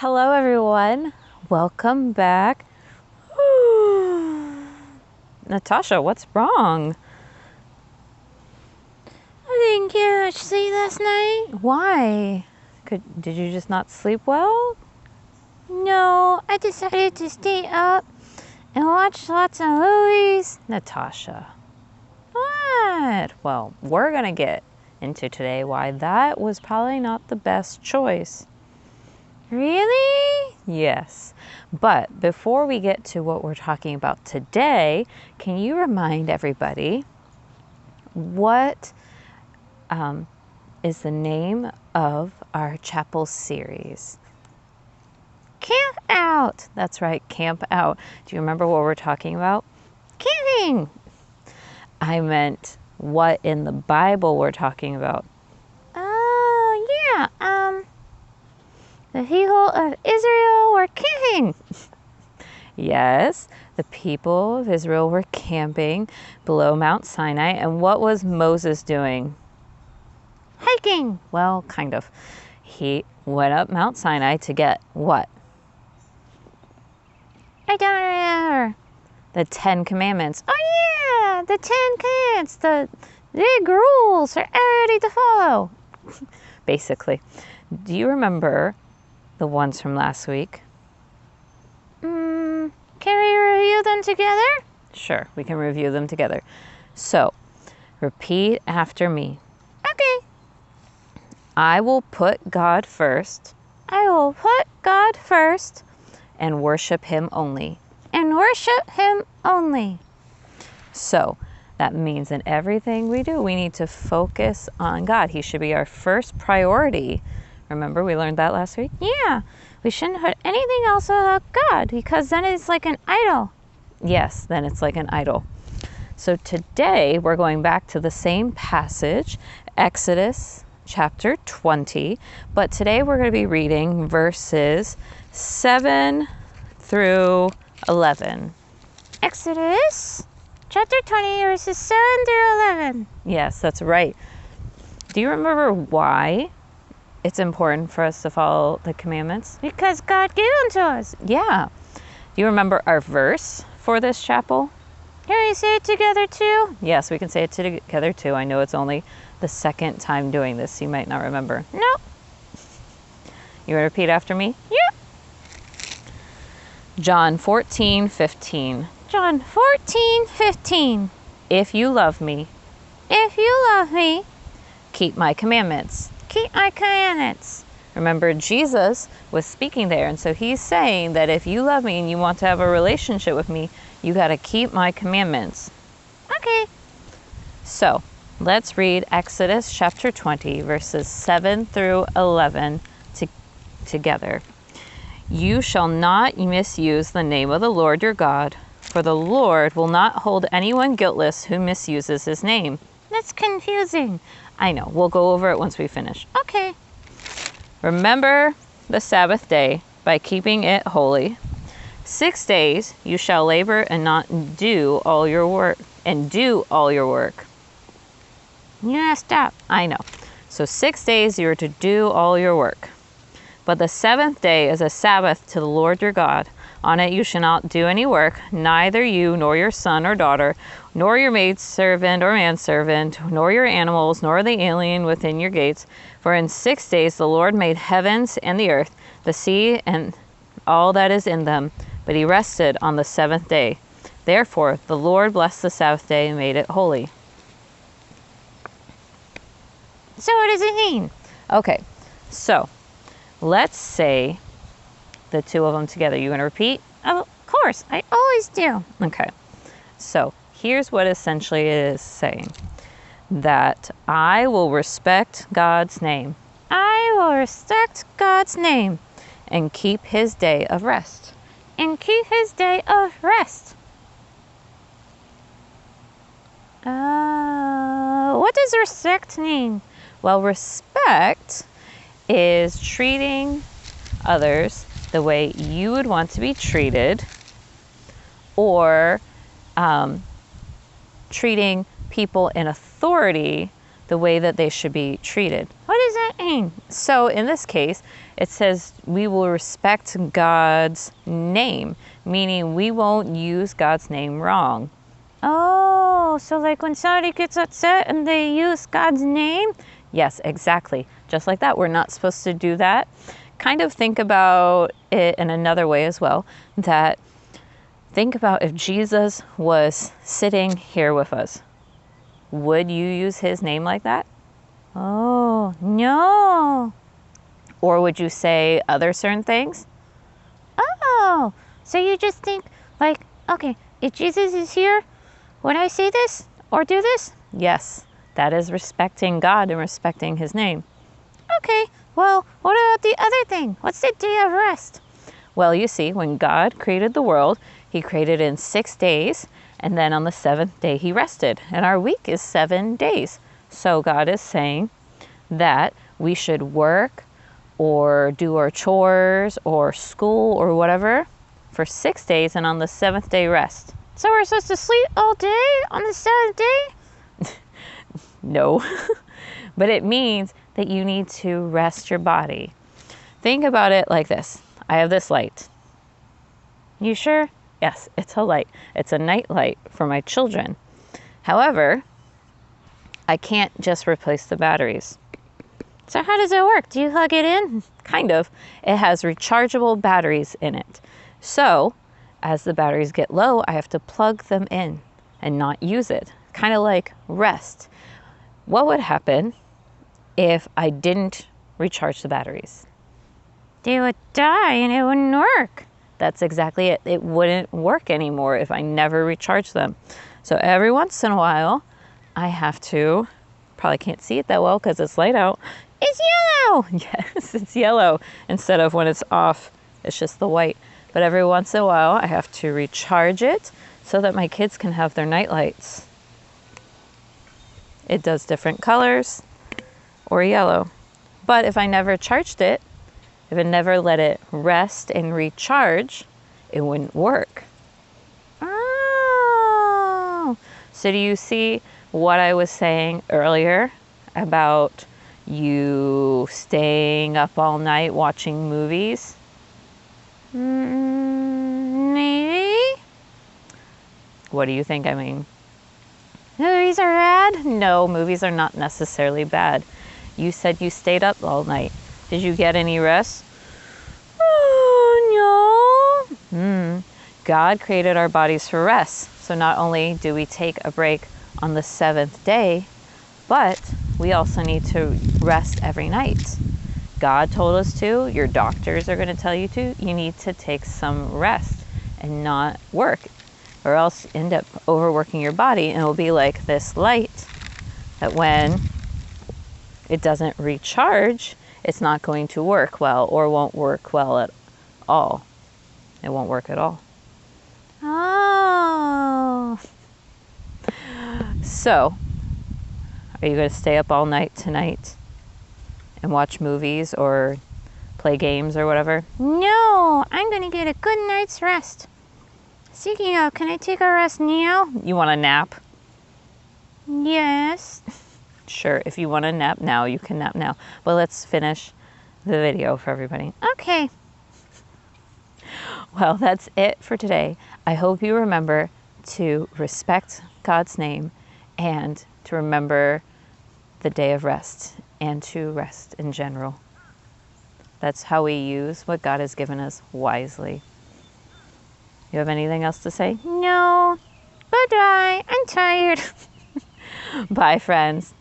Hello everyone, welcome back. Natasha, what's wrong? I didn't get much sleep last night. Why? Did you just not sleep well? No, I decided to stay up and watch lots of movies. Natasha, what? Well, we're gonna get into today why that was probably not the best choice. Really? Yes, but before we get to what we're talking about today, can you remind everybody what is the name of our chapel series? Campout. That's right, Camp Out. Do you remember what we're talking about? Camping. I meant what in the Bible we're talking about. Oh, yeah. The people of Israel were camping. Yes, the people of Israel were camping below Mount Sinai. And what was Moses doing? Hiking. Well, kind of. He went up Mount Sinai to get what? I don't remember. The 10 Commandments. Oh, yeah. The 10 Commandments. The big rules for everybody to follow. Basically. Do you remember the ones from last week? Can we review them together? Sure, we can review them together. So, repeat after me. Okay. I will put God first I will put God first and worship Him only. and worship Him only. So, that means in everything we do, we need to focus on God. He should be our first priority. Remember, we learned that last week? Yeah, we shouldn't put anything else about God because then it's like an idol. Yes, then it's like an idol. So today we're going back to the same passage, Exodus chapter 20, but today we're going to be reading verses 7 through 11. Exodus chapter 20, verses 7 through 11. Yes, that's right. Do you remember why it's important for us to follow the commandments? Because God gave them to us. Yeah. Do you remember our verse for this chapel? Can we say it together too? Yes, we can say it together too. I know it's only the second time doing this, so you might not remember. Nope. You want to repeat after me? Yep. John 14:15. John 14:15. If you love me, If you love me, keep my commandments. keep my commandments. Remember, Jesus was speaking there, and so he's saying that if you love me and you want to have a relationship with me, you got to keep my commandments. Okay. So, let's read Exodus chapter 20, verses 7 through 11 together. You shall not misuse the name of the Lord your God, for the Lord will not hold anyone guiltless who misuses his name. That's confusing. I know, we'll go over it once we finish. Okay. Remember the Sabbath day by keeping it holy. 6 days you shall labor and not do all your work, and do all your work. You messed up. I know. So 6 days you are to do all your work. But the seventh day is a Sabbath to the Lord your God. On it you shall not do any work, neither you nor your son or daughter, nor your maidservant or manservant, nor your animals, nor the alien within your gates. For in 6 days the Lord made heavens and the earth, the sea and all that is in them, but he rested on the seventh day. Therefore the Lord blessed the Sabbath day and made it holy. So what does it mean? Okay, so let's say the two of them together. You want to repeat? Of course, I always do. Okay. So here's what essentially it is saying. That I will respect God's name. I will respect God's name And keep his day of rest. and keep his day of rest. What does respect mean? Well, respect is treating others the way you would want to be treated, or treating people in authority the way that they should be treated. What does that name. So in this case, it says we will respect God's name, meaning we won't use God's name wrong. Oh, so like when somebody gets upset and they use God's name? Yes, exactly. Just like that. We're not supposed to do that. Kind of think about it in another way as well, that think about if Jesus was sitting here with us. Would you use his name like that? Oh, no. Or would you say other certain things? Oh, so you just think like, okay, if Jesus is here, would I say this or do this? Yes, that is respecting God and respecting his name. Okay, well, what about the other thing? What's the day of rest? Well, you see, when God created the world, he created in 6 days, and then on the 7th day he rested. And our week is 7 days. So God is saying that we should work or do our chores or school or whatever for 6 days, and on the 7th day rest. So we're supposed to sleep all day on the 7th day? No, but it means that you need to rest your body. Think about it like this. I have this light. You sure? Yes, it's a light. It's a night light for my children. However, I can't just replace the batteries. So how does it work? Do you plug it in? Kind of. It has rechargeable batteries in it. So as the batteries get low, I have to plug them in and not use it. Kind of like rest. What would happen if I didn't recharge the batteries? They would die and it wouldn't work. That's exactly it. It wouldn't work anymore if I never recharge them. So every once in a while, I have to, probably can't see it that well because it's light out. It's yellow! Yes, it's yellow instead of when it's off, it's just the white. But every once in a while, I have to recharge it so that my kids can have their night lights. It does different colors or yellow. But if I never charged it, if I never let it rest and recharge, it wouldn't work. Oh. So do you see what I was saying earlier about you staying up all night watching movies? Maybe. What do you think I mean? Movies are bad? No, movies are not necessarily bad. You said you stayed up all night. Did you get any rest? Oh, no. God created our bodies for rest. So not only do we take a break on the 7th day, but we also need to rest every night. God told us to. Your doctors are going to tell you to. You need to take some rest and not work, or else end up overworking your body, and it will be like this light that when it doesn't recharge, it's not going to work well or won't work well at all. It won't work at all. Oh. So, are you going to stay up all night tonight and watch movies or play games or whatever? No, I'm going to get a good night's rest. Speaking of, can I take a rest now? You want a nap? Yes. Sure, if you want to nap now, you can nap now. But let's finish the video for everybody. Okay. Well, that's it for today. I hope you remember to respect God's name and to remember the day of rest and to rest in general. That's how we use what God has given us wisely. You have anything else to say? No. Goodbye. I'm tired. Bye, friends.